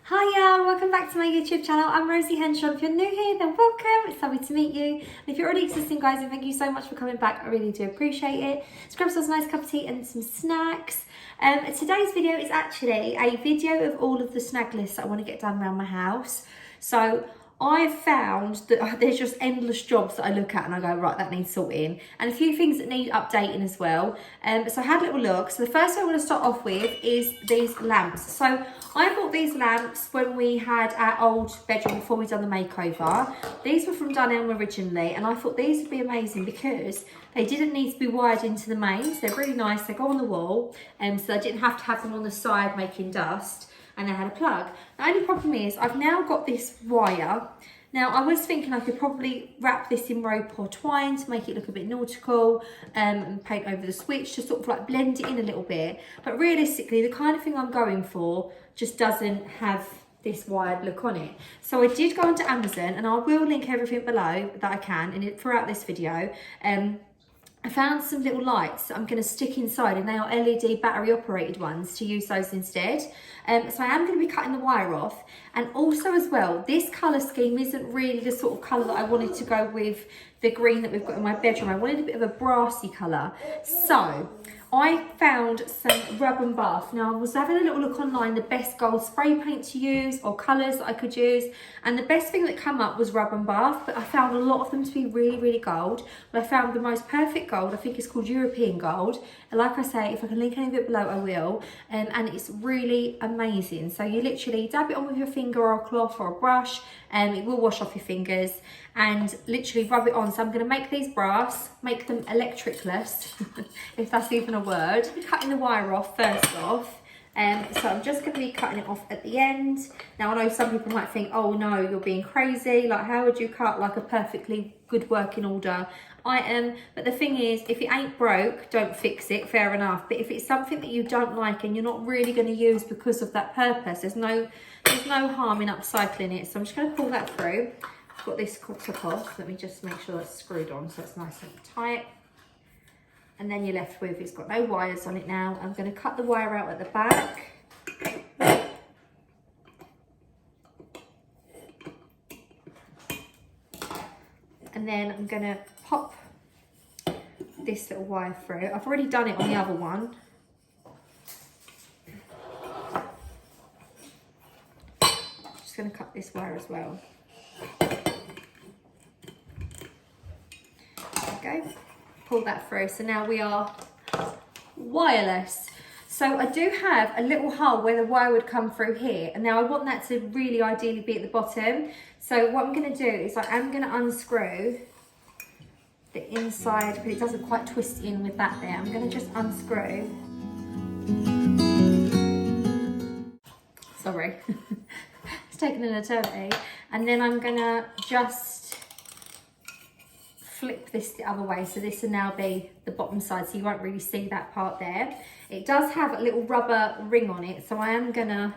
Hiya, welcome back to my YouTube channel. I'm RHENSHAW. If you're new here, then welcome. It's lovely to meet you. And if you're already existing, guys, then thank you so much for coming back. I really do appreciate it. Let's grab us a nice cup of tea and some snacks. Today's video is actually a video of all of the snag lists that I want to get done around my house. So I've found that there's just endless jobs that I look at and I go, right, that needs sorting. And a few things that need updating as well. So I had a little look. So the first thing I'm going to start off with is these lamps. So I bought these lamps when we had our old bedroom before we done the makeover. These were from Dunelm originally, and I thought these would be amazing because they didn't need to be wired into the mains. They're really nice. They go on the wall, so I didn't have to have them on the side making dust. And I had a plug. The only problem is I've now got this wire. Now I was thinking I could probably wrap this in rope or twine to make it look a bit nautical, and paint over the switch to sort of like blend it in a little bit. But realistically, the kind of thing I'm going for just doesn't have this wired look on it. So I did go onto Amazon, and I will link everything below that I can throughout this video. I found some little lights that I'm going to stick inside, and they are LED battery operated ones, to use those instead. So I am going to be cutting the wire off. And also as well, this colour scheme isn't really the sort of colour that I wanted to go with the green that we've got in my bedroom. I wanted a bit of a brassy colour. So I found some rub and buff. Now I was having a little look online, the best gold spray paint to use or colours that I could use. And the best thing that came up was rub and buff, but I found a lot of them to be really, really gold. But I found the most perfect gold, I think it's called European gold. And like I say, if I can link any of it below, I will. And it's really amazing. So you literally dab it on with your finger or a cloth or a brush, and it will wash off your fingers, and literally rub it on. So I'm going to make these brass, make them electricless, if that's even a word. Cutting the wire off first off. So I'm just going to be cutting it off at the end. Now I know some people might think, oh no, you're being crazy. Like, how would you cut like a perfectly good working order item? But the thing is, if it ain't broke, don't fix it, fair enough. But if it's something that you don't like and you're not really going to use because of that purpose, there's no harm in upcycling it. So I'm just going to pull that through. I've got this top off. Let me just make sure that's screwed on so it's nice and tight. And then you're left with, it's got no wires on it now. I'm going to cut the wire out at the back. And then I'm going to pop this little wire through. I've already done it on the other one. Just going to cut this wire as well. There we go. Pull that through. So now we are wireless. So I do have a little hole where the wire would come through here, and now I want that to really ideally be at the bottom. So what I'm going to do is I am going to unscrew the inside, but it doesn't quite twist in with that there. I'm going to just unscrew. Sorry, it's taken an eternity. And then I'm going to just flip this the other way, so this will now be the bottom side, so you won't really see that part there. It does have a little rubber ring on it, so I am gonna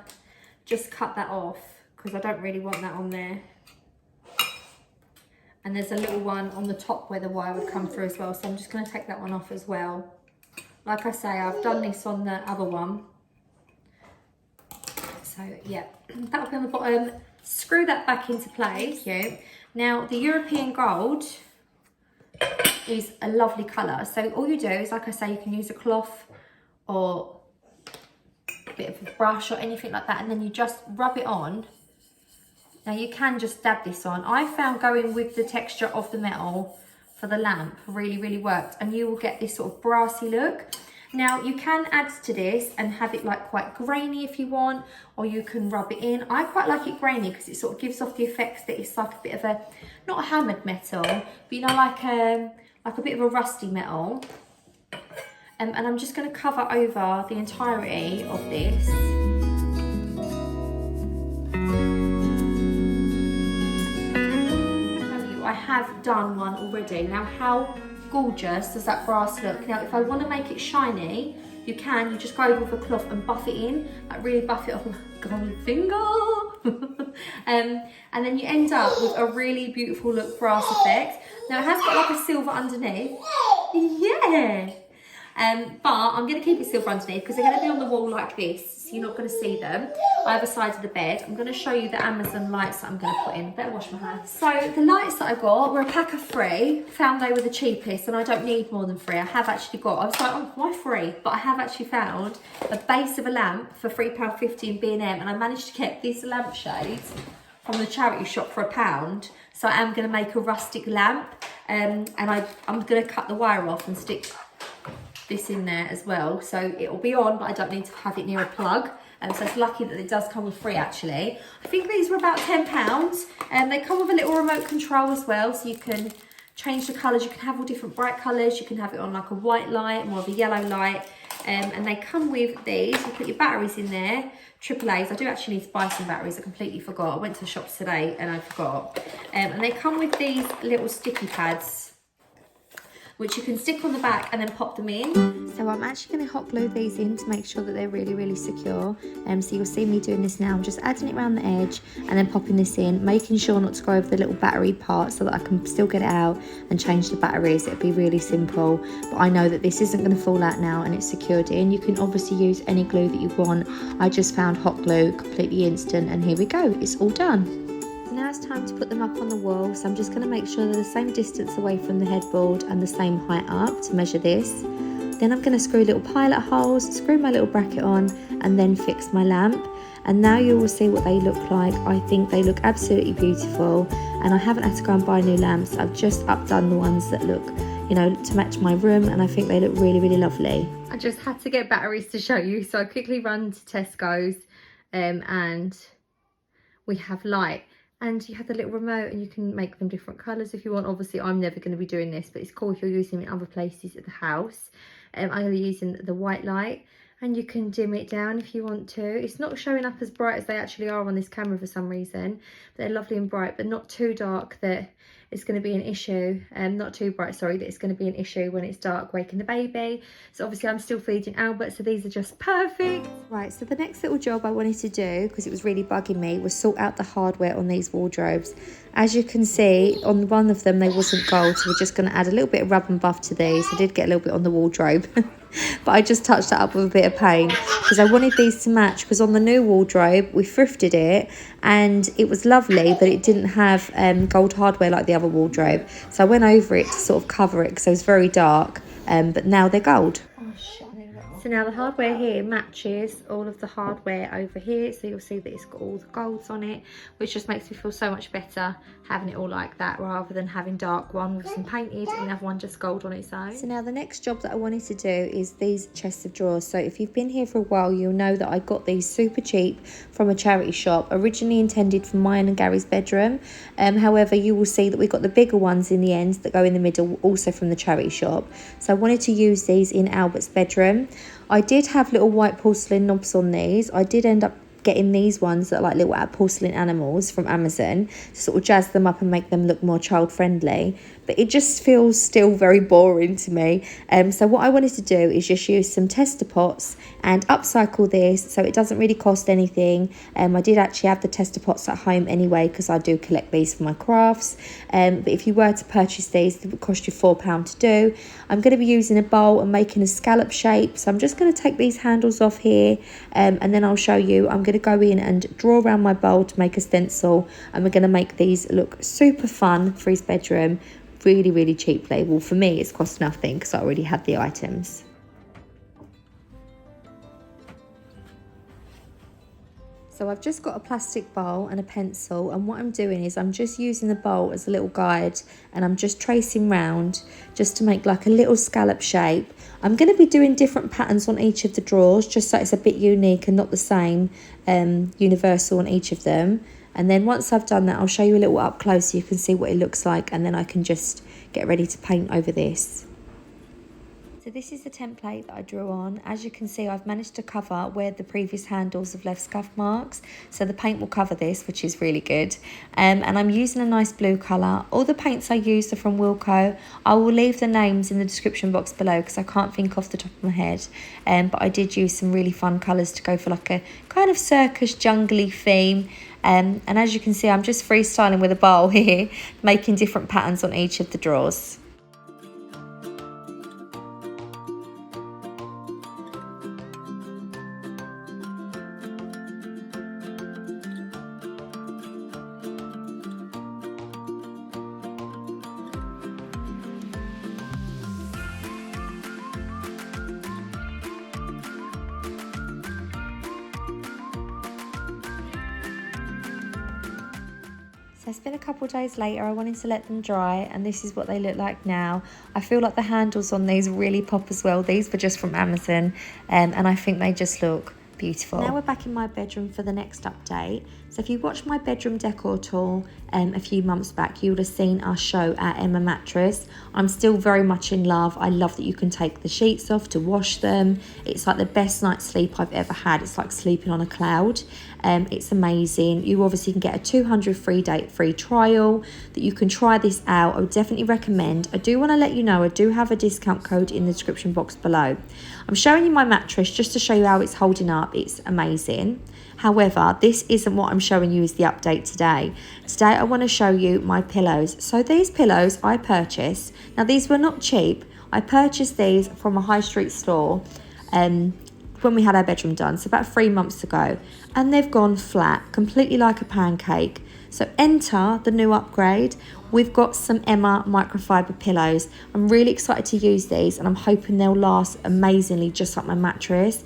just cut that off because I don't really want that on there. And there's a little one on the top where the wire would come through as well, so I'm just going to take that one off as well. Like I say, I've done this on the other one. So yeah, that'll be on the bottom. Screw that back into place. Yeah. Now the European gold is a lovely colour. So all you do is, like I say, you can use a cloth or a bit of a brush or anything like that, and then you just rub it on. Now you can just dab this on. I found going with the texture of the metal for the lamp really, really worked, and you will get this sort of brassy look. Now you can add to this and have it like quite grainy if you want, or you can rub it in. I quite like it grainy because it sort of gives off the effects that it's like a bit of a, not a hammered metal, but you know, like a bit of a rusty metal. And I'm just going to cover over the entirety of this. I have done one already. Now how gorgeous does that brass look? Now if I want to make it shiny, you can, you just go over with a cloth and buff it in, like really buff it off with a gold finger. And then you end up with a really beautiful look brass effect. Now it has got like a silver underneath. Yeah. But I'm going to keep it silver underneath because they're going to be on the wall like this, so you're not going to see them either side of the bed. I'm going to show you the Amazon lights that I'm going to put in. Better wash my hands. So the lights that I got were a pack of 3. Found they were the cheapest, and I don't need more than 3. I have actually got, I was like, oh, why 3? But I have actually found a base of a lamp for £3.50 in B&M, and I managed to get this lampshade from the charity shop for £1. So I am going to make a rustic lamp, and I'm going to cut the wire off and stick this in there as well. So it'll be on, but I don't need to have it near a plug. So it's lucky that it does come with 3 actually. I think these were about £10. And they come with a little remote control as well, so you can change the colours. You can have all different bright colours. You can have it on like a white light, more of a yellow light. And they come with these. You put your batteries in there, AAAs. I do actually need to buy some batteries. I completely forgot. I went to the shops today and I forgot. And they come with these little sticky pads, which you can stick on the back and then pop them in. So I'm actually going to hot glue these in to make sure that they're really, really secure. So you'll see me doing this now. I'm just adding it around the edge and then popping this in, making sure not to go over the little battery part so that I can still get it out and change the batteries. It'll be really simple, but I know that this isn't going to fall out now and it's secured in. You can obviously use any glue that you want. I just found hot glue, completely instant, and here we go. It's all done. Now it's time to put them up on the wall, so I'm just going to make sure they're the same distance away from the headboard and the same height up to measure this. Then I'm going to screw little pilot holes, screw my little bracket on, and then fix my lamp. And now you will see what they look like. I think they look absolutely beautiful, and I haven't had to go and buy new lamps. I've just updone the ones that look, you know, to match my room, and I think they look really, really lovely. I just had to get batteries to show you, so I quickly run to Tesco's, and we have light. And you have the little remote and you can make them different colours if you want. Obviously, I'm never going to be doing this, but it's cool if you're using it in other places at the house. I'm going to be using the white light, and you can dim it down if you want to. It's not showing up as bright as they actually are on this camera for some reason. But they're lovely and bright, but not too dark that it's going to be an issue. Not too bright, sorry, that it's going to be an issue when it's dark waking the baby. So obviously I'm still feeding Albert, so these are just perfect. Right, so the next little job I wanted to do, because it was really bugging me, was sort out the hardware on these wardrobes. As you can see, on one of them they wasn't gold, so we're just going to add a little bit of rub and buff to these. I did get a little bit on the wardrobe. But I just touched that up with a bit of paint because I wanted these to match, because on the new wardrobe we thrifted it and it was lovely, but it didn't have gold hardware like the other wardrobe, so I went over it to sort of cover it because it was very dark, but now they're gold. So now the hardware here matches all of the hardware over here, so you'll see that it's got all the golds on it, which just makes me feel so much better having it all like that, rather than having dark one with some painted and another one just gold on its own. So now the next job that I wanted to do is these chests of drawers. So if you've been here for a while, you'll know that I got these super cheap from a charity shop, originally intended for mine and Gary's bedroom. However, you will see that we got the bigger ones in the end that go in the middle, also from the charity shop. So I wanted to use these in Albert's bedroom. I did have little white porcelain knobs on these. I did end up getting these ones that are like little porcelain animals from Amazon to sort of jazz them up and make them look more child friendly, but it just feels still very boring to me. So what I wanted to do is just use some tester pots and upcycle this, so it doesn't really cost anything. I did actually have the tester pots at home anyway, because I do collect these for my crafts, but if you were to purchase these, it would cost you £4 to do. I'm going to be using a bowl and making a scallop shape, so I'm just going to take these handles off here, and then I'll show you. I'm going to go in and draw around my bowl to make a stencil, and we're going to make these look super fun for his bedroom, really, really cheaply. Well, for me it's cost nothing because I already had the items. So I've just got a plastic bowl and a pencil, and what I'm doing is I'm just using the bowl as a little guide, and I'm just tracing round just to make like a little scallop shape. I'm going to be doing different patterns on each of the drawers, just so it's a bit unique and not the same universal on each of them. And then once I've done that, I'll show you a little up close so you can see what it looks like, and then I can just get ready to paint over this. So this is the template that I drew on. As you can see, I've managed to cover where the previous handles have left scuff marks, so the paint will cover this, which is really good. And I'm using a nice blue colour. All the paints I used are from Wilko. I will leave the names in the description box below because I can't think off the top of my head, but I did use some really fun colours to go for like a kind of circus jungly theme. And as you can see, I'm just freestyling with a bowl here, making different patterns on each of the drawers. It's been a couple of days later. I wanted to let them dry, and this is what they look like now. I feel like the handles on these really pop as well. These were just from Amazon, and I think they just look beautiful. Now we're back in my bedroom for the next update. So if you watched my bedroom decor tour a few months back, you would have seen our show at Emma Mattress. I'm still very much in love. I love that you can take the sheets off to wash them. It's like the best night's sleep I've ever had. It's like sleeping on a cloud. It's amazing. You obviously can get a 200 free trial that you can try this out. I would definitely recommend. I do want to let you know I do have a discount code in the description box below. I'm showing you my mattress just to show you how it's holding up. It's amazing. However, this isn't what I'm showing you as the update today. Today I want to show you my pillows. So these pillows I purchased. Now these were not cheap. I purchased these from a high street store when we had our bedroom done, so about 3 months ago, and they've gone flat, completely like a pancake. So enter the new upgrade. We've got some Emma microfiber pillows. I'm really excited to use these, and I'm hoping they'll last amazingly, just like my mattress.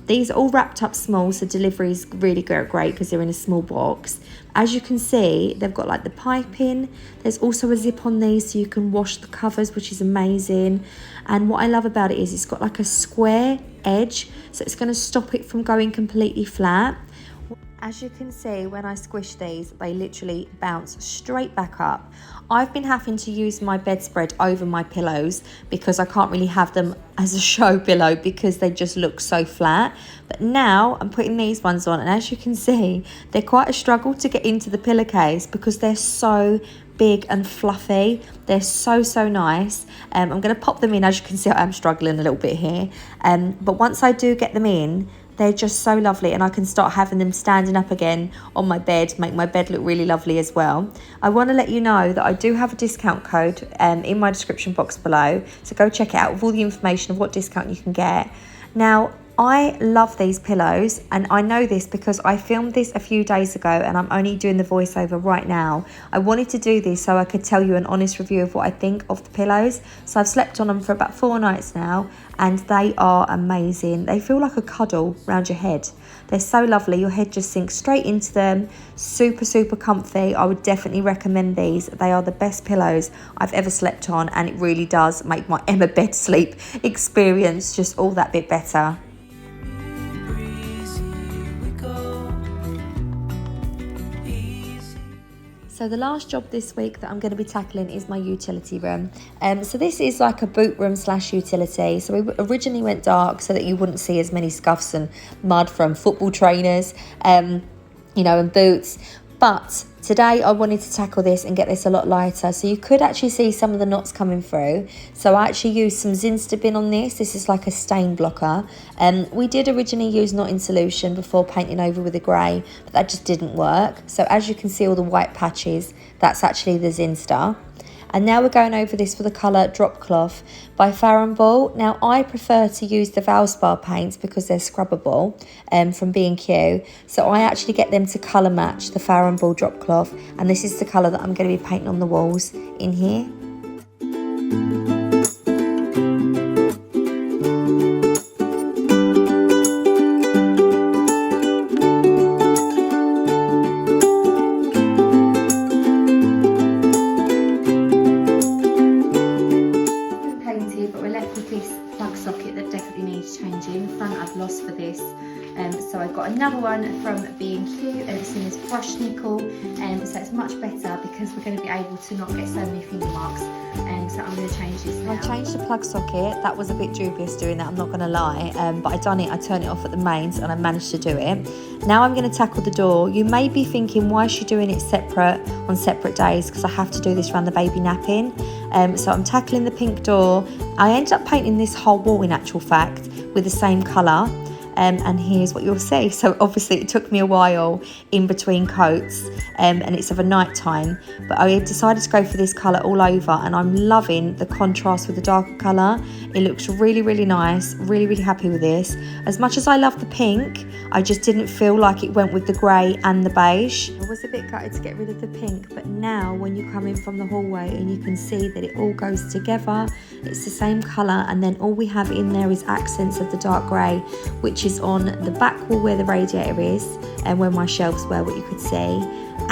These are all wrapped up small, so delivery is really great because they're in a small box. As you can see, they've got like the piping. There's also a zip on these so you can wash the covers, which is amazing. And what I love about it is it's got like a square edge, so it's going to stop it from going completely flat. As you can see, when I squish these, they literally bounce straight back up. I've been having to use my bedspread over my pillows because I can't really have them as a show pillow because they just look so flat. But now I'm putting these ones on, and as you can see, they're quite a struggle to get into the pillowcase because they're so big and fluffy. They're so nice. I'm going to pop them in. As you can see, I'm struggling a little bit here. But once I do get them in, they're just so lovely, and I can start having them standing up again on my bed, make my bed look really lovely as well. I want to let you know that I do have a discount code in my description box below, so go check it out with all the information of what discount you can get. Now, I love these pillows, and I know this because I filmed this a few days ago and I'm only doing the voiceover right now. I wanted to do this so I could tell you an honest review of what I think of the pillows. So I've slept on them for about 4 nights now, and they are amazing. They feel like a cuddle around your head. They're so lovely. Your head just sinks straight into them. Super comfy. I would definitely recommend these. They are the best pillows I've ever slept on, and it really does make my Emma bed sleep experience just all that bit better. So the last job this week that I'm going to be tackling is my utility room. So this is like a boot room / utility. So we originally went dark so that you wouldn't see as many scuffs and mud from football trainers, and boots. But today I wanted to tackle this and get this a lot lighter, so you could actually see some of the knots coming through. So I actually used some Zinstabin on this. This is like a stain blocker. We did originally use knot in solution before painting over with a grey, but that just didn't work. So as you can see, all the white patches, that's actually the Zinsta. And now we're going over this for the colour Drop Cloth by Farrow. Now I prefer to use the Valspar paints because they're scrubbable from B&Q. So I actually get them to colour match the Farrow Drop Cloth, and this is the colour that I'm going to be painting on the walls in here. For this, so I got another one from B&Q, and it's in this brushed nickel, so it's much better because we're going to be able to not get so many finger marks. So I'm going to change this now. I changed the plug socket. That was a bit dubious doing that, I'm not going to lie, but I done it. I turned it off at the mains and I managed to do it. Now I'm going to tackle the door. You may be thinking, why is she doing it separate on separate days? Because I have to do this around the baby napping. So I'm tackling the pink door. I ended up painting this whole wall in actual fact with the same colour. And here's what you'll see. So obviously it took me a while in between coats, and it's of a night time, but I decided to go for this colour all over, and I'm loving the contrast with the darker colour. It looks really nice. Really happy with this. As much as I love the pink, I just didn't feel like it went with the grey and the beige. I was a bit gutted to get rid of the pink, but now when you come in from the hallway and you can see that it all goes together, it's the same colour, and then all we have in there is accents of the dark grey, which is on the back wall where the radiator is and where my shelves were, what you could see.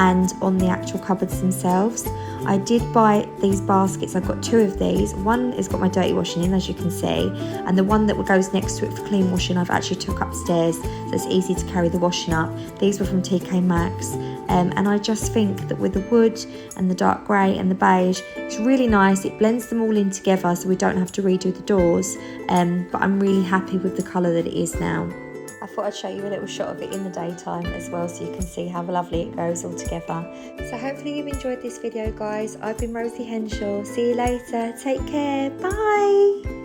and on the actual cupboards themselves. I did buy these baskets. I've got 2 of these. One has got my dirty washing in, as you can see, and the one that goes next to it for clean washing I've actually took upstairs, so it's easy to carry the washing up. These were from TK Maxx, and I just think that with the wood and the dark grey and the beige, it's really nice. It blends them all in together so we don't have to redo the doors, but I'm really happy with the colour that it is now. I thought I'd show you a little shot of it in the daytime as well, so you can see how lovely it goes all together. So hopefully you've enjoyed this video, guys. I've been Rosie Henshaw. See you later. Take care. Bye.